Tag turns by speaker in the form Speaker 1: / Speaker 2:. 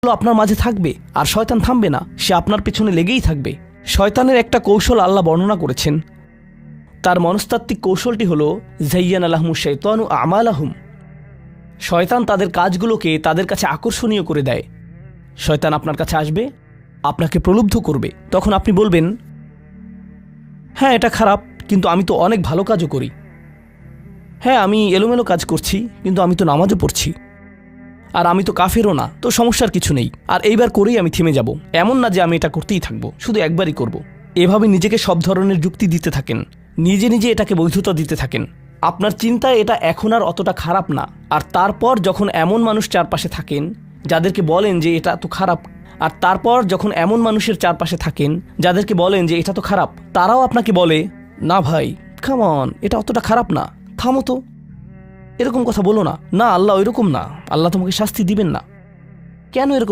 Speaker 1: আপনার মাঝে থাকবে আর শয়তান থামবে না, সে আপনার পেছনে লেগেই থাকবে। শয়তানের একটা কৌশল আল্লাহ বর্ণনা করেছেন। তার মনস্তাত্ত্বিক কৌশলটি হল যায়্যানা লাহুমুশ শাইতানু আমালাহুম। শয়তান তাদের কাজগুলোকে তাদের কাছে আকর্ষণীয় করে দেয়। শয়তান আপনার কাছে আসবে, আপনাকে প্রলুব্ধ করবে। তখন আপনি বলবেন, হ্যাঁ এটা খারাপ, কিন্তু আমি তো অনেক ভালো কাজও করি। হ্যাঁ আমি এলোমেলো কাজ করছি, কিন্তু আমি তো নামাজও পড়ছি। আর আমি তো কাফেরও না, তো সমস্যার কিছু নেই। আর এইবার করেই আমি থেমে যাব। এমন না যে আমি এটা করতেই থাকবো, শুধু একবারই করব। এভাবে নিজেকে সব ধরনের যুক্তি দিতে থাকেন, নিজে নিজে এটাকে বৈধতা দিতে থাকেন। আপনার চিন্তায় এটা এখন আর অতটা খারাপ না। আর তারপর যখন এমন মানুষ চারপাশে থাকেন যাদেরকে বলেন যে এটা তো খারাপ, আর তারপর যখন এমন মানুষের চারপাশে থাকেন যাদেরকে বলেন যে এটা তো খারাপ, তারাও আপনাকে বলে, না ভাই কাম অন, এটা অতটা খারাপ না, থামো তো, এরকম কথা বলো না, না আল্লাহ ওইরকম না, আল্লাহ তোমাকে শাস্তি দিবেন না, কেন এরকম